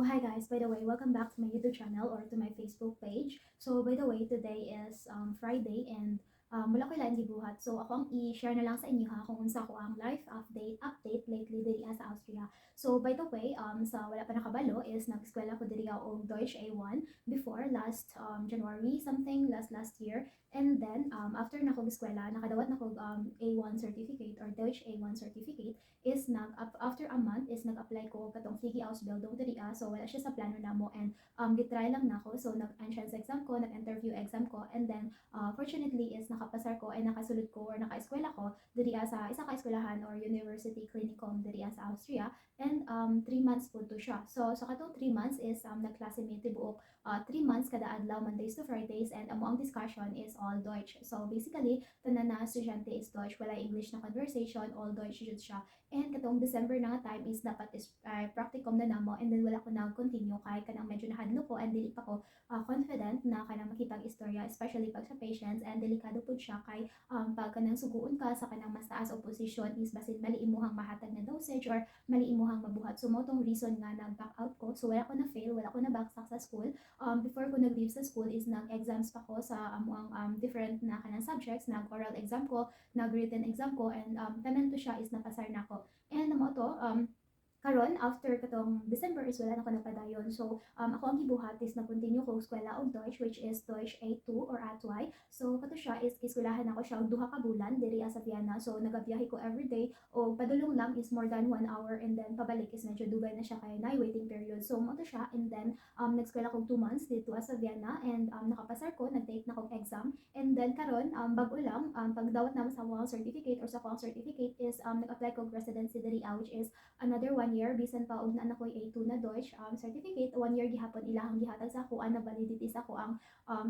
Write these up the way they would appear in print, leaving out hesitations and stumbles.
Hi guys, by the way, welcome back to my YouTube channel or to my Facebook page. So by the way, today is Friday and wala ko ilang gibuhat. So ako ang i-share na lang sa inyo ha kung unsa ko ang life update lately diri sa Austria. So by the way, sa wala pa nakabalo is nag-eskwela ko diri og Deutsch A1 before last January something last year. And then after na kog eskwela, nakadawat na kog A1 certificate or Deutsch A1 certificate is after a month is nag-apply ko katong Fliegi Ausbildung diri so wala siya sa plano namo and gitry lang nako so nag-entrance exam ko, nag-interview exam ko and then fortunately is nakapasar ko and nakasulod ko or naka-eskwela ko diri sa isa ka eskwelahan or University Clinicum diri sa Austria and 3 months po to siya. So sa katong 3 months is nagklase mi tibuok 3 months kada adlaw Mondays to Fridays and amo ang discussion is all Deutsch. So basically tanan na estudyante is Deutsch, wala English na conversation, all Deutsch jud siya. And katong December na nga time is dapat is practicum na namo and then wala ko na continue kay kanang medyo nahadlo ko and dili pa ko confident na kanang makitang istorya especially pag sa patients and delikado pud siya kay pag kanang suguon ka sa kanang mas taas o position is basin mali imuhang mahatag na dosage or mali imuhang mabuhat. So mo tong reason nga nag-back out ko. So wala ko na fail, wala ko na bagsak sa school. Before ko nag-leave sa school is nag-exams pa ko sa amuang different na kanang subjects, nag-oral exam ko, nag-written exam ko and tanan to siya is napasar na ko. And mo to karon after katong December is wala na ko napadayon. So ako ang gibuhat is na-continue ko eskwela og Deutsch which is Deutsch A2 or A2. So kato siya is eskwelahan ako siya og duha ka bulan diri sa Vienna. So nagabiyahe ko every day o padulong lang is more than 1 hour and then pabalik is medyo dugay na siya kay na waiting period. So mo to siya and then nag-eskwela ko 2 months dito sa Vienna and nakapasar ko, nag-take na kog exam and then karon bag-o lang pagdawat na sa akong certificate or sa akong certificate is nag-apply kog residency diri which is another 1 year bisan pa og na ko A2 na Deutsch certificate 1 year gihapon ilahang gihatag sa ako na validity sa ako ang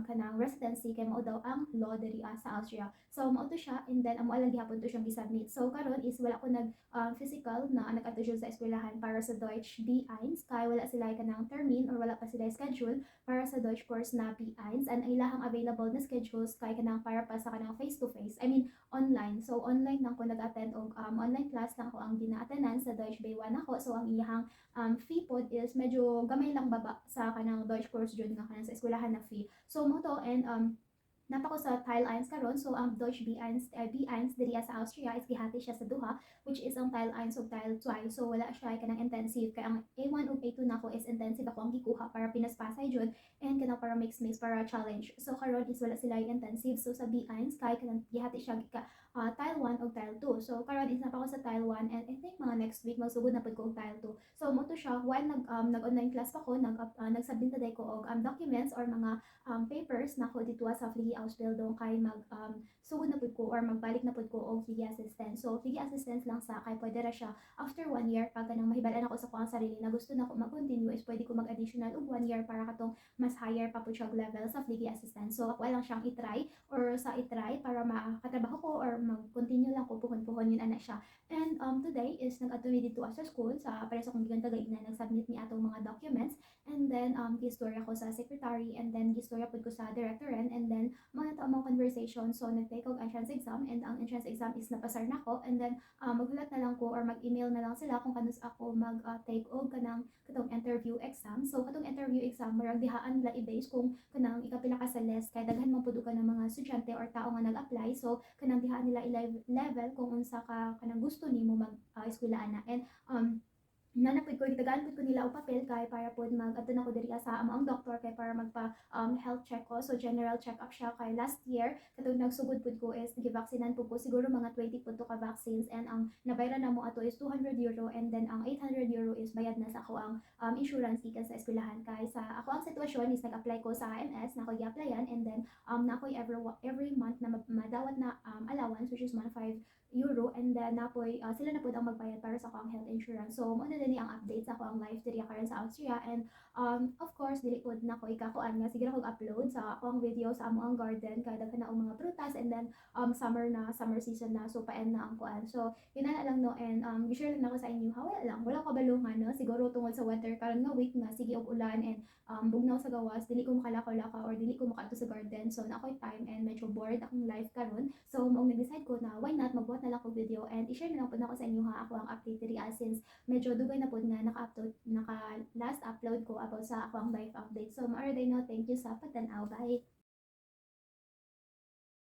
kanang residency kay mao daw ang law diri sa Austria. So mao to siya and then amo lang gihapon to siyang gi-submit. So karon is wala ko nag physical na nag-adto sa eskwelahan para sa Deutsch B1 kay wala sila kanang termin or wala pa sila schedule para sa Deutsch course na B1 and ang ilahang available na schedules kay kanang para pa sa kanang face to face. I mean online. So online lang ko nag-attend og online class lang ko ang gina-attendan sa Deutsch B1 ako. So ang iyang fee pod is medyo gamay lang baba sa kanang Deutsch course jud nga kanang sa eskwelahan na fee. So mo to and napa ko sa Tile 1 karon. So ang Deutsch B1 diri sa Austria is gihati siya sa duha which is ang Tile 1 ug Tile 2. So wala siya kanang intensive kay ang A1 ug A2 nako is intensive ako ang gikuha para pinaspasay jud and kanang para mix para challenge. So karon is wala sila intensive. So sa B1 kay kanang gihati siya Tile 1 ug Tile 2. So karon is napa ko sa Tile 1 and I think mga next week magsugod na pud ko og Tile 2. So mo to siya while nag-online class pa ko, nagsubmit na ko og documents or mga papers na ko dito sa Fliegi Ausbildung kay sugod na pud ko or magbalik na pud ko og Fliegi assistant. So Fliegi assistant lang sa kay pwede ra siya after 1 year pag kanang mahibalan ako sa kuang sarili na gusto na ko mag-continue is pwede ko mag-additional og 1 year para katong mas higher pa pud siya level sa Fliegi assistant. So ako lang siyang i-try or sa i-try para makatrabaho ko or mag-continue lang ko puhon-puhon yun ana siya. And today is nag-adto mi dito sa school sa para sa kong gikan kagaina nag-submit mi atong mga documents and then gistorya ko sa secretary and then gistorya pud ko sa director and then mga among conversation. So nag-take og entrance exam and ang entrance exam is napasar na ko and then maghulat na lang ko or mag-email na lang sila kung kanus ako mag-take og kanang katong interview exam. So katong interview exam marag dihaan nila i-base kung kanang ikapila ka sa list kay daghan man pud ka ng mga estudyante or tao nga nag-apply. So kanang dihaan nila i-level kung unsa ka kanang gusto nimo mag-eskwelahan na and nanapod ko gitagaan pud ko nila og papel kay para pod mag-adto na ko diri sa amo ang doktor kay para magpa health check ko. So general check up siya kay last year katong nagsugod pud ko is givaksinan pud ko siguro mga 20 pud to ka vaccines and ang nabayaran namo ato is 200 euro and then ang 800 euro is bayad na sa ako ang insurance gikan sa eskwelahan kay sa ako ang sitwasyon is nag-apply ko sa AMS na ko gi-applyan and then na ko every month na madawat na allowance which is 15 euro and then napoy sila na pud ang magbayad para sa akong health insurance. So mo na dinhi ang update sa akong life diri karon sa Austria and of course dili pud na ko ikakuan nga sige ra kog upload sa akong video sa amo ang garden kay daghan na og mga prutas and then summer season na so paen na ang kuan. So yun na lang no and gi-share lang nako sa inyo wala ka balungan no siguro tungod sa weather karon nga week nga sige og ulan and bugnaw sa gawas dili ko makalakaw-lakaw or dili ko makaadto sa garden. So na ako'y time and medyo bored akong life karon. So mo nag-decide ko na why not magbuhat na lang ko video and i-share na lang po na ako sa inyo ha ako ang update diri since medyo dugay na po nga naka last upload ko about sa ako ang life update. So maara day no, thank you sa pagtanaw. Bye.